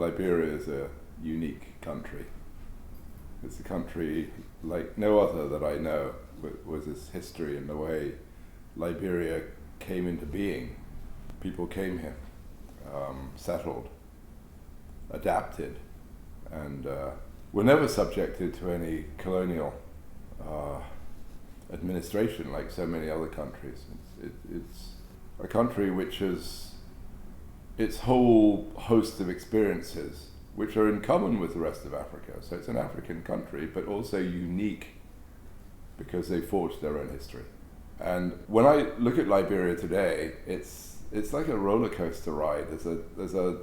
Liberia is a unique country. It's a country like no other that I know, with its history and the way Liberia came into being. People came here, settled, adapted, and were never subjected to any colonial administration like so many other countries. It's a country which has its whole host of experiences which are in common with the rest of Africa. So it's an African country, but also unique because they forged their own history. And when I look at Liberia today, it's like a roller coaster ride. There's a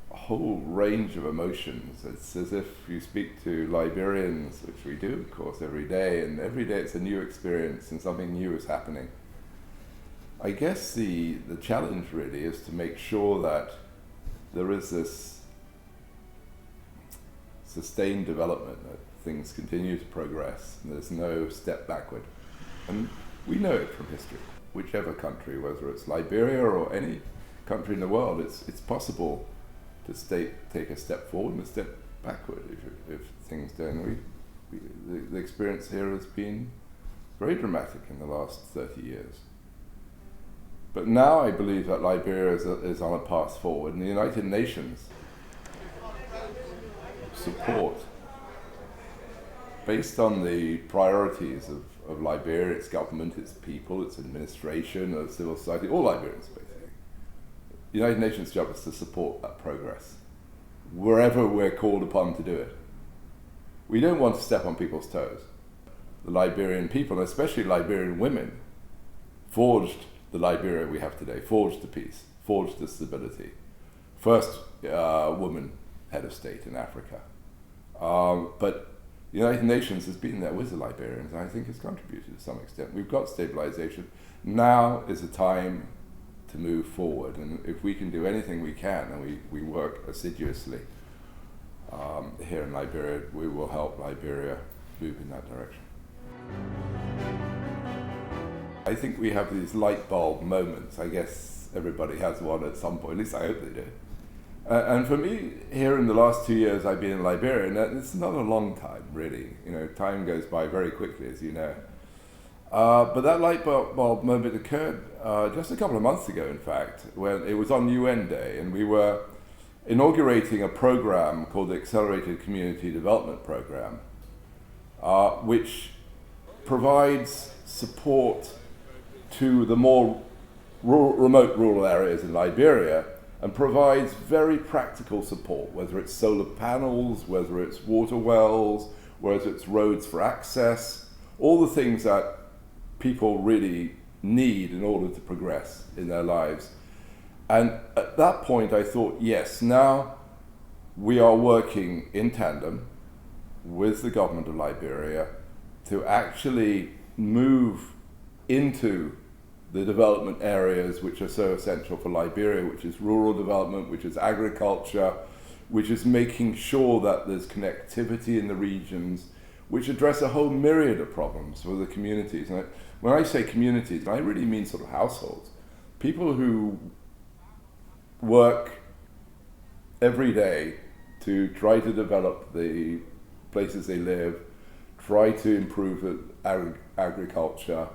whole range of emotions. It's as if you speak to Liberians, which we do, of course, every day, and every day it's a new experience and something new is happening. I guess the challenge really is to make sure that there is this sustained development, that things continue to progress and there's no step backward. And we know it from history. Whichever country, whether it's Liberia or any country in the world, it's possible to take a step forward and a step backward if things don't. The experience here has been very dramatic in the last 30 years. But now I believe that Liberia is on a path forward, and the United Nations support, based on the priorities of Liberia, its government, its people, its administration, its civil society, all Liberians basically. The United Nations' job is to support that progress, wherever we're called upon to do it. We don't want to step on people's toes. The Liberian people, and especially Liberian women, forged the Liberia we have today, forged the peace, forged the stability. First woman head of state in Africa. But the United Nations has been there with the Liberians, and I think has contributed to some extent. We've got stabilization. Now is the time to move forward, and if we can do anything we can, and we work assiduously here in Liberia, we will help Liberia move in that direction. I think we have these light bulb moments. I guess everybody has one at some point, at least I hope they do. And for me, here in the last 2 years I've been in Liberia, and it's not a long time, really. You know, time goes by very quickly, as you know. But that light bulb moment occurred just a couple of months ago, in fact, when it was on UN Day, and we were inaugurating a program called the Accelerated Community Development Program, which provides support to the more remote rural areas in Liberia, and provides very practical support, whether it's solar panels, whether it's water wells, whether it's roads for access, all the things that people really need in order to progress in their lives. And at that point I thought, yes, now we are working in tandem with the government of Liberia to actually move into the development areas which are so essential for Liberia, which is rural development, which is agriculture, which is making sure that there's connectivity in the regions, which address a whole myriad of problems for the communities. And when I say communities, I really mean sort of households. People who work every day to try to develop the places they live, try to improve agriculture,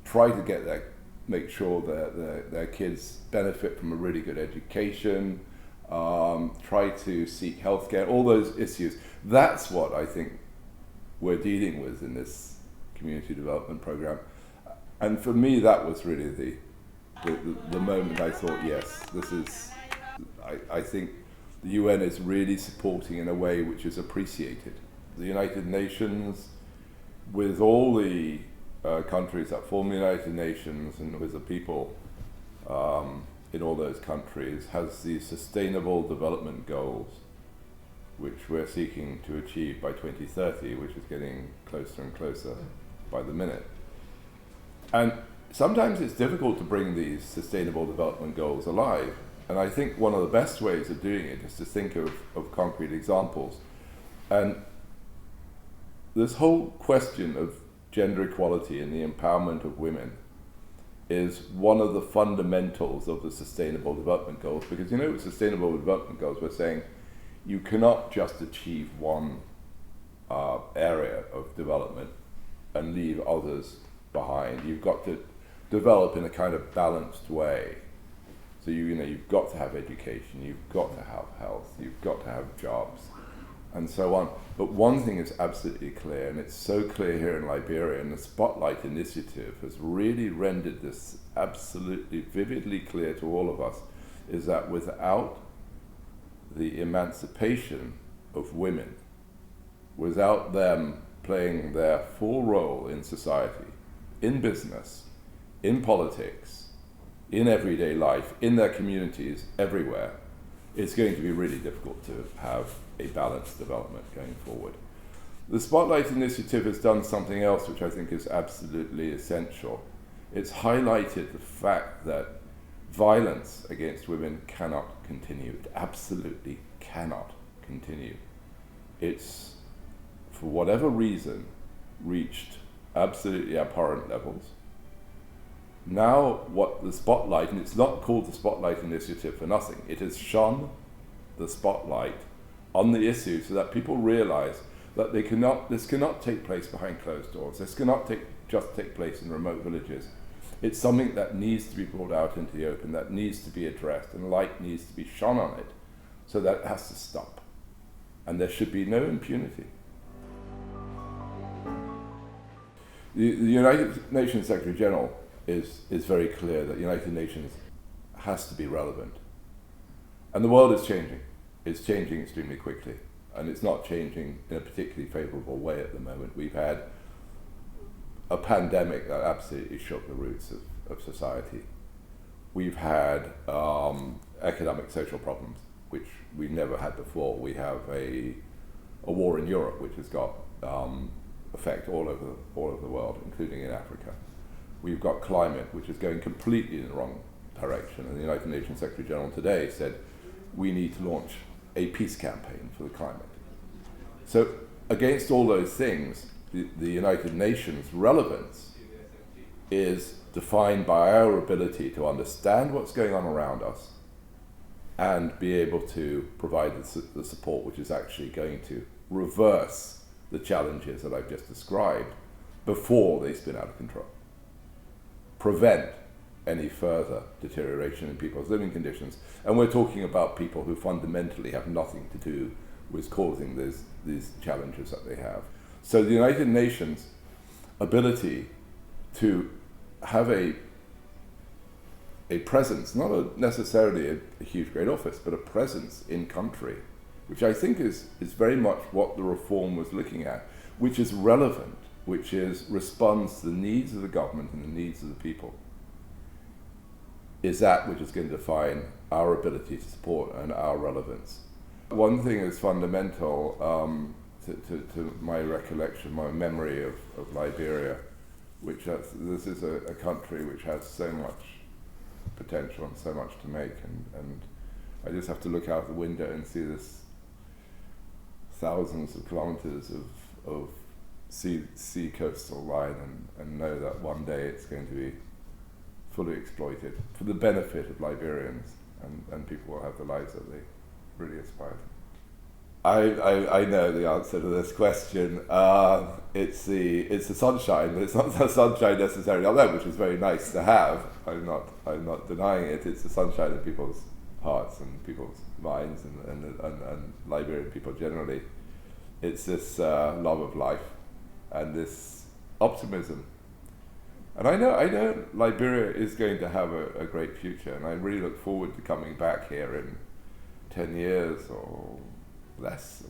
try to make sure that their kids benefit from a really good education, try to seek healthcare, all those issues. That's what I think we're dealing with in this community development program. And for me, that was really the moment I thought, yes, this is, I think the UN is really supporting in a way which is appreciated. The United Nations, with all the countries that form the United Nations, and with the people in all those countries, has these sustainable development goals which we're seeking to achieve by 2030, which is getting closer and closer by the minute. And sometimes it's difficult to bring these sustainable development goals alive, and I think one of the best ways of doing it is to think of concrete examples. And this whole question of gender equality and the empowerment of women is one of the fundamentals of the Sustainable Development Goals, because, you know, with Sustainable Development Goals we're saying you cannot just achieve one area of development and leave others behind. You've got to develop in a kind of balanced way. So you've got to have education, you've got to have health, you've got to have jobs, and so on. But one thing is absolutely clear, and it's so clear here in Liberia, and the Spotlight Initiative has really rendered this absolutely vividly clear to all of us, is that without the emancipation of women, without them playing their full role in society, in business, in politics, in everyday life, in their communities, everywhere, it's going to be really difficult to have a balanced development going forward. The Spotlight Initiative has done something else which I think is absolutely essential. It's highlighted the fact that violence against women cannot continue. It absolutely cannot continue. It's, for whatever reason, reached absolutely abhorrent levels. Now what the Spotlight, and it's not called the Spotlight Initiative for nothing, it has shone the spotlight on the issue so that people realize that this cannot take place behind closed doors. This cannot just take place in remote villages. It's something that needs to be brought out into the open, that needs to be addressed, and light needs to be shone on it, so that it has to stop. And there should be no impunity. The United Nations Secretary General is very clear that the United Nations has to be relevant. And the world is changing. It's changing extremely quickly. And it's not changing in a particularly favorable way at the moment. We've had a pandemic that absolutely shook the roots of society. We've had economic, social problems, which we've never had before. We have a war in Europe, which has got effect all over the world, including in Africa. We've got climate, which is going completely in the wrong direction. And the United Nations Secretary General today said, we need to launch a peace campaign for the climate. So against all those things, the United Nations relevance is defined by our ability to understand what's going on around us and be able to provide the support which is actually going to reverse the challenges that I've just described before they spin out of control. Prevent any further deterioration in people's living conditions. And we're talking about people who fundamentally have nothing to do with causing these challenges that they have. So the United Nations' ability to have a presence, not necessarily a huge great office, but a presence in country, which I think is very much what the reform was looking at, which is relevant, which responds to the needs of the government and the needs of the people, is that which is going to define our ability to support and our relevance. One thing is fundamental to my recollection, my memory of Liberia, which this is a country which has so much potential and so much to make, and I just have to look out the window and see this thousands of kilometers of sea coastal line and know that one day it's going to be fully exploited for the benefit of Liberians, and people will have the lives that they really aspire to. I know the answer to this question. It's the sunshine, but it's not the sunshine necessarily on them, which is very nice to have. I'm not denying it. It's the sunshine in people's hearts and people's minds and Liberian people generally. It's this love of life and this optimism. And I know Liberia is going to have a great future, and I really look forward to coming back here in 10 years or less.